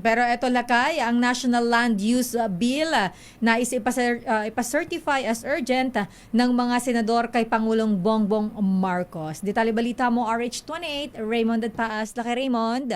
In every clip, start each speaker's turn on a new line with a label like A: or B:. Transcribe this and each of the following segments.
A: Pero eto lakay, ang National Land Use Bill na ipacertify as urgent ng mga senador kay Pangulong Bongbong Marcos. Detalye balita mo, RH28, Raymond at Paas. Laki Raymond.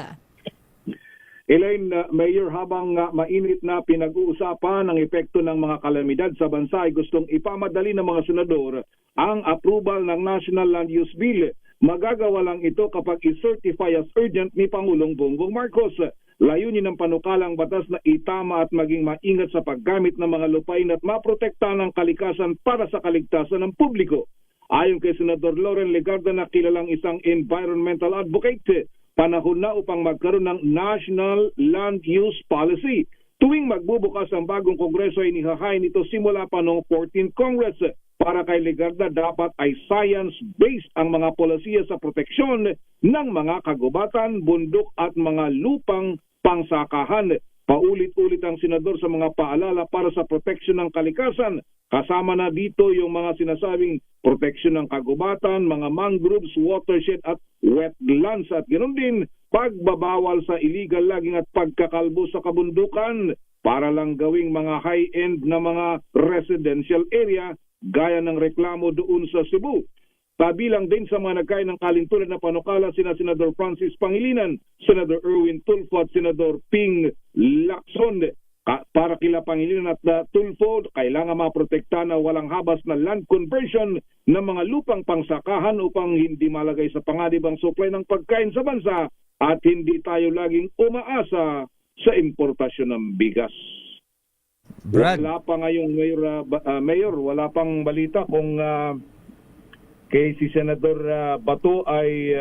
B: Elaine, Mayor, habang mainit na pinag-uusapan ang epekto ng mga kalamidad sa bansa ay gustong ipamadali ng mga senador ang approval ng National Land Use Bill. Magagawa lang ito kapag i-certify as urgent ni Pangulong Bongbong Marcos. Layunin ng panukalang batas na itama at maging maingat sa paggamit ng mga lupain at maprotektahan ang kalikasan para sa kaligtasan ng publiko. Ayon kay Senador Loren Legarda na kilalang isang environmental advocate, panahon na upang magkaroon ng National Land Use Policy. Tuwing magbubukas ang bagong kongreso ay inihahain ito simula pa noong 14th Congress. Para kay Legarda, dapat ay science-based ang mga polisiya sa proteksyon ng mga kagubatan, bundok at mga lupang pangsakahan. Paulit-ulit ang senador sa mga paalala para sa proteksyon ng kalikasan. Kasama na dito yung mga sinasabing proteksyon ng kagubatan, mga mangroves, watershed at wetlands at ganoon din pagbabawal sa illegal logging at pagkakalbo sa kabundukan para lang gawing mga high-end na mga residential area gaya ng reklamo doon sa Cebu. Kabilang din sa mga nagkain ng kalintunan na panukala sina Senador Francis Pangilinan, Senador Erwin Tulfo at Senador Ping Lacson. Para kila Pangilinan at Tulfo, kailangan maprotekta na walang habas na land conversion ng mga lupang pangsakahan upang hindi malagay sa panganib ang supply ng pagkain sa bansa at hindi tayo laging umaasa sa importasyon ng bigas.
C: Brad.
B: Wala pa ngayong Mayor, wala pang balita kung kay si Senador Bato ay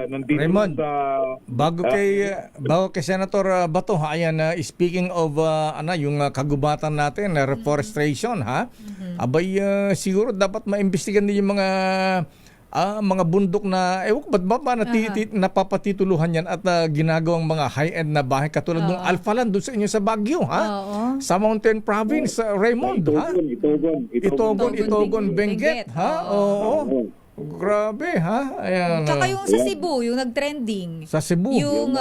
B: nandito
C: Raymond,
B: sa
C: bago kay Senator Bato, ayan, speaking of yung kagubatan natin, reforestation, ha? Abay, siguro dapat maimbestigan din yung mga bundok na ba't ba napapatituluhan yan at ginagawang mga high-end na bahay katulad ng Alphaland doon sa inyo sa Baguio, ha? Sa Mountain Province, Raymond, ha? Itogon, Benguet, ha? Oo. Grabe, ha? Ayan.
A: Tsaka yung sa Cebu, yung nag-trending.
C: Sa Cebu.
A: Yung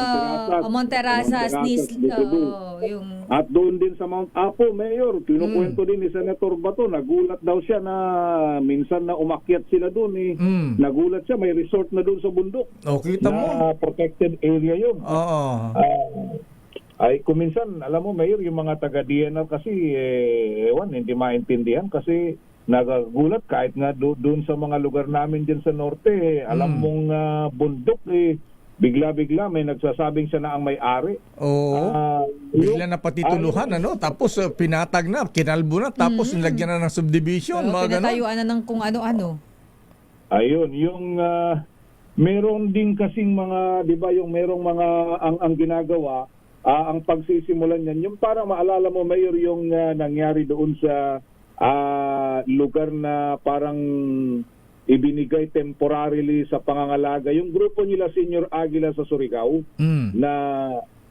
A: Monterasas, yung...
B: At doon din sa Mount Apo, Mayor, kinukwento din ni Senator Bato, nagulat daw siya na minsan na umakyat sila doon eh. Nagulat siya, may resort na doon sa bundok.
C: O, kita mo.
B: Na protected area yun.
C: Oo.
B: Ay, kuminsan, alam mo, Mayor, yung mga taga-DNR kasi, hindi maintindihan kasi nagagulat kahit nga doon sa mga lugar namin dyan sa norte, alam mong bundok bigla-bigla may nagsasabing siya na ang may-ari.
C: Oo. Bigla na patituluhan, tapos pinatag na, kinalbo na, tapos nilagyan na ng subdivision.
A: Pinatayuan na ng kung ano-ano.
B: Ayun, yung meron din kasing mga, di ba, yung merong mga ang ginagawa, ang pagsisimulan niyan, yung para maalala mo, Mayor, yung nangyari doon sa lugar na parang ibinigay temporarily sa pangangalaga. Yung grupo nila Senior Aguila sa Surigao na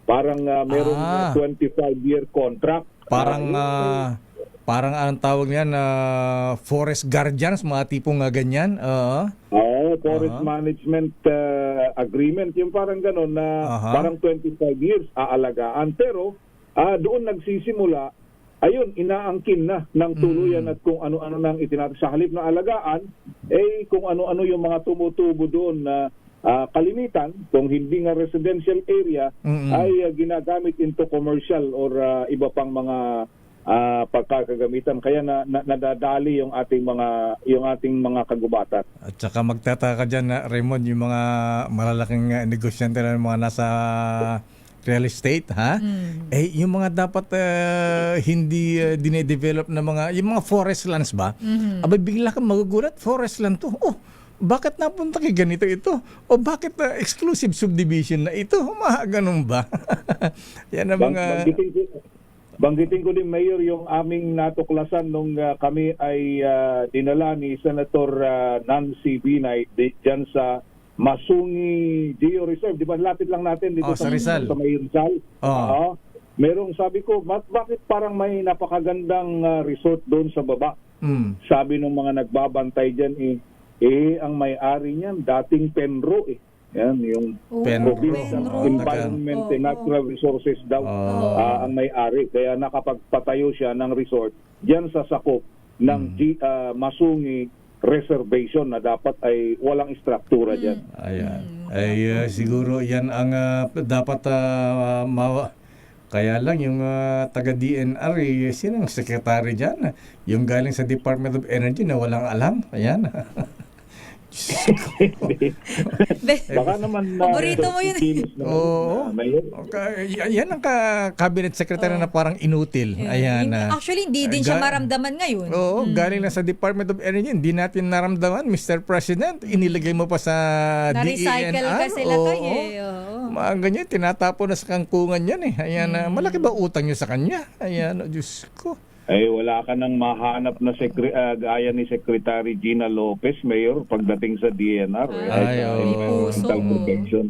B: parang merong 25-year contract.
C: Parang anong tawag niyan, forest guardians, mga tipong ganyan.
B: Forest management agreement, yung parang gano'n na parang 25 years aalagaan. Pero doon nagsisimula, ayun, inaangkin na ng tuluyan at kung ano-ano nang itinatag sa halip na alagaan, kung ano-ano yung mga tumutubo doon na kalimitan, kung hindi nga residential area, ay ginagamit into commercial or iba pang mga pagkakagamitan. Kaya nadadali yung ating mga kagubatan.
C: At saka magtataka dyan na, Raymond, yung mga malalaking negosyante na mga nasa real estate, ha? Yung mga dapat hindi dinedevelop na yung mga forest lands ba? Abay, bigla kang magugulat, forest land to. Bakit napunta kay ganito ito? O bakit exclusive subdivision na ito? Ganun ba? Yan ang mga...
B: Banggitin ko din, Mayor, yung aming natuklasan nung kami ay dinala ni Senator Nancy Binay dyan sa Masungi Geo Reserve, di ba? Lapit lang natin dito
C: sa Rizal.
B: Sa may Rizal. Merong sabi ko, bakit parang may napakagandang resort doon sa baba? Sabi ng mga nagbabantay dyan, ang may-ari niyan, dating Penro Yan, yung Provincial
A: Penro.
B: Environment and Natural Resources daw ang may-ari. Kaya nakapagpatayo siya ng resort diyan sa sakop ng Masungi Reservation na dapat ay walang istruktura diyan.
C: Ayan. Ay siguro yan ang dapat kaya lang yung taga DNR, sinong secretary dyan? Yung galing sa Department of Energy na walang alam. Ayan.
B: Baka naman
A: Paborito mo yun.
C: Oo. Yan ang cabinet secretary na parang inutil. Ayan.
A: Actually, hindi din siya maramdaman ngayon.
C: Oo, galing na sa Department of Energy. Hindi natin naramdaman, Mr. President. Inilagay mo pa sa
A: Na-recycle
C: DENR.
A: ka sila kayo eh. Oo.
C: Mga ganyan, tinatapon na sa kangkungan yan eh. Ayan, malaki ba utang nyo sa kanya? Ayan, Diyos ko.
B: Ay wala ka nang mahanap na gaya ni Secretary Gina Lopez, Mayor, pagdating sa DNR. Environmental Protection.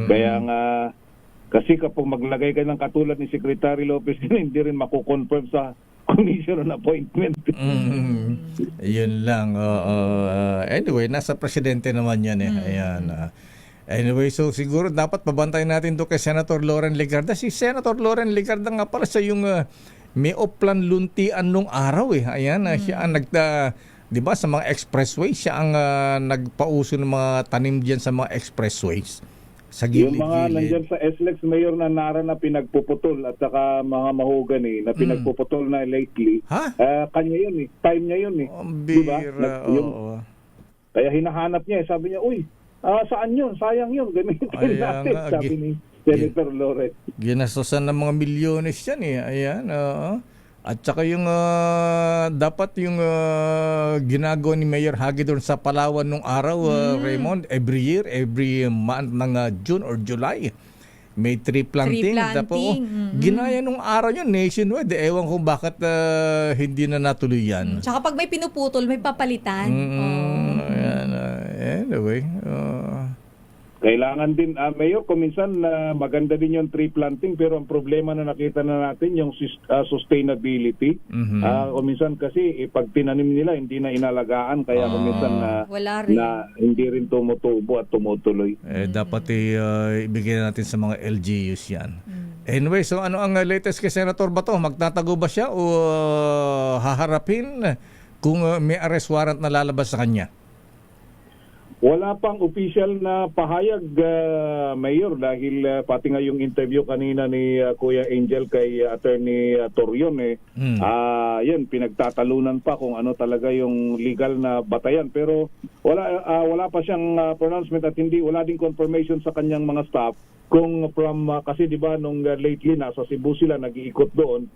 B: Kaya nga, kasi kapag maglagay ka ng katulad ni Secretary Lopez, hindi rin makukonfirm sa commission on appointment.
C: Yun lang. Anyway, nasa presidente naman yan eh. Ayan. Anyway, so siguro dapat pabantayan natin to kay Senator Loren Legarda. Si Senator Loren Legarda nga pala sa yung may Oplan Luntian nung araw eh. Ayan, siya ang di ba sa mga expressways, siya ang nagpauso ng mga tanim diyan sa mga expressways. Sa
B: Yung mga
C: gilid-gilid.
B: nandyan sa SLEX, Mayor, na nara na pinagpuputol at saka mga mahogany na pinagpuputol na lately.
C: Ha?
B: Kanya yun eh. Time niya yun eh.
C: Ang
B: Diba?
C: bira,
B: Yung- Kaya hinahanap niya eh. Sabi niya, uy, saan yun? Sayang yun. Gamitin
C: Ayan
B: natin.
C: nga,
B: Sabi ni Senator Loren.
C: Ginastosan ng mga milyones yan eh. Ayan, at saka yung dapat yung ginagawa ni Mayor Hagedorn sa Palawan nung araw, Raymond, every year, every month ng June or July, may tree planting.
A: planting.
C: Ginaya nung araw yun, nationwide. Ewan ko bakit hindi na natuloy yan.
A: Tsaka pag may pinuputol, may papalitan.
C: Ayan, anyway,
B: Kailangan din, Mayor, kuminsan maganda din yung tree planting pero ang problema na nakita na natin yung sustainability. Kuminsan kasi pag tinanim nila hindi na inalagaan kaya kuminsan
A: Wala rin.
B: na hindi rin tumutubo at tumutuloy.
C: dapat ibigay natin sa mga LGUs yan. Anyway, so ano ang latest kay Senator Bato? Magtatago ba siya o haharapin kung may arrest warrant na lalabas sa kanya?
B: Wala pang official na pahayag, Mayor, dahil pati nga yung interview kanina ni Kuya Angel kay Attorney Torion yun, pinagtatalunan pa kung ano talaga yung legal na batayan. Pero wala pa siyang pronouncement at wala ding confirmation sa kanyang mga staff kung kasi di ba nung lately nasa Cebu sila nag-iikot doon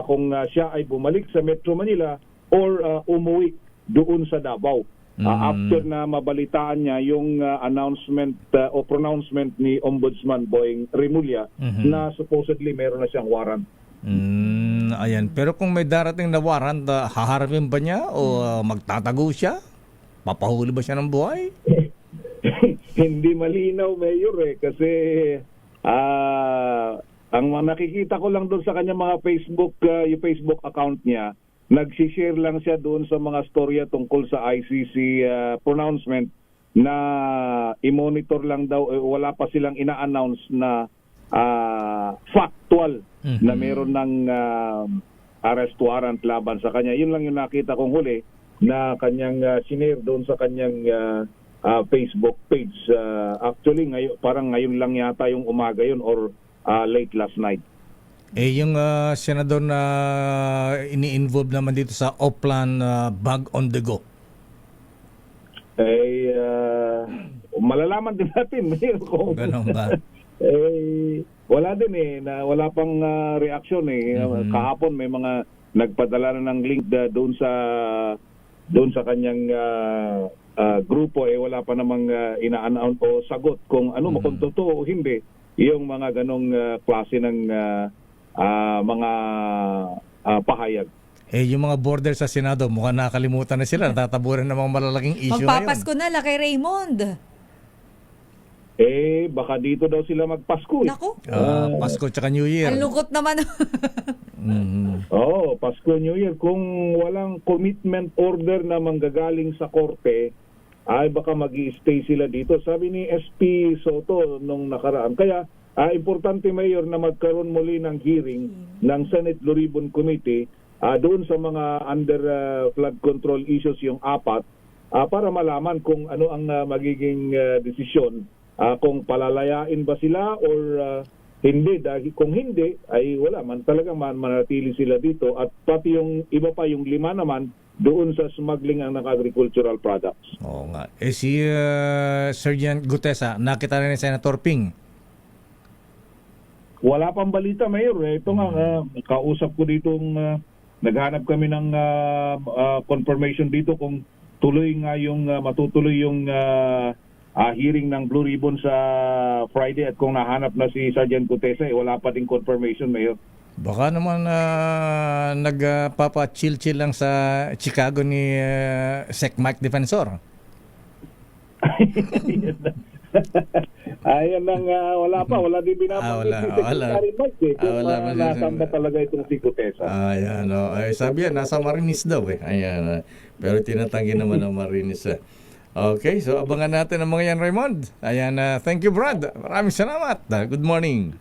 B: kung siya ay bumalik sa Metro Manila or umuwi doon sa Davao. After na mabalitaan niya yung announcement o pronouncement ni Ombudsman Boying Remulla na supposedly meron na siyang warrant.
C: Ayan. Pero kung may darating na warrant, haharapin ba niya o magtatago siya? Papahuli ba siya ng buhay?
B: Hindi malinaw, Mayor, kasi ang nakikita ko lang doon sa kanya mga yung Facebook account niya, nagsishare lang siya doon sa mga storya tungkol sa ICC pronouncement na i-monitor lang daw, wala pa silang ina-announce na factual na meron ng arrest warrant laban sa kanya. Yun lang yung nakita kong huli na kanyang sinare doon sa kanyang Facebook page. Actually, parang ngayon lang yata yung umaga yun or late last night.
C: Yung senador na ini-involve naman dito sa Oplan Bag on the Go.
B: Malalaman din natin kung
C: Ganun ba?
B: wala din wala pang reaksyon Kahapon may mga nagpadala na ng link doon sa kanyang grupo wala pa namang ina-announce o sagot kung ano kung totoo o hindi yung mga ganong klase ng mga pahayag.
C: Yung mga border sa Senado, mukhang nakalimutan na sila. Natataburan ng mga malalaking issue ngayon.
A: Magpapasko na la kay Raymond.
B: Baka dito daw sila magpasko.
A: Naku.
C: Pasko tsaka New Year.
A: Ang lungkot naman.
B: Pasko, New Year. Kung walang commitment order na manggagaling sa korte, ay baka mag-i-stay sila dito. Sabi ni SP Soto nung nakaraan. Kaya importante, Mayor, na magkaroon muli ng hearing ng Senate Blue Ribbon Committee doon sa mga under flood control issues, yung apat, para malaman kung ano ang magiging desisyon, kung palalayain ba sila or hindi. Dahil kung hindi, ay wala man, talagang manatili sila dito, at pati yung iba pa, yung 5 naman doon sa smuggling ng agricultural products.
C: Oo nga. Si Sergeant Gutesa, nakita rin ni Senator Ping.
B: Wala pang balita, Mayor. Ito nga, kausap ko ditong naghanap kami ng confirmation dito kung tuloy nga yung matutuloy yung hearing ng Blue Ribbon sa Friday, at kung nahanap na si Sergeant Gutesa, wala pa ding confirmation, Mayor.
C: Baka naman nagpapa-chill-chill lang sa Chicago ni Sec Mike Defensor.
B: Ayan lang, wala din binabanggit si Secretary Mike kung nasaan ba talaga itong si Gutesa.
C: Ayan, ay, sabi yan, nasa Marinis daw eh. Ayan, pero tinatanggi naman ng Marinis. Okay, so abangan natin ang mga yan, Raymond. Ayan, thank you, Brad. Maraming salamat. Good morning.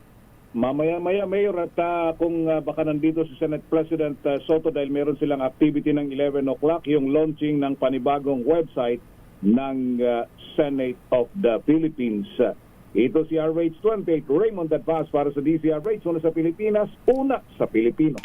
B: Mamaya-maya, Mayor, at kung baka nandito si Senate President Soto, dahil meron silang activity ng 11 o'clock, yung launching ng panibagong website ng Senate of the Philippines. Ito si RH28, Raymond Advaz para sa DCRH, una sa Pilipinas, una sa Pilipino.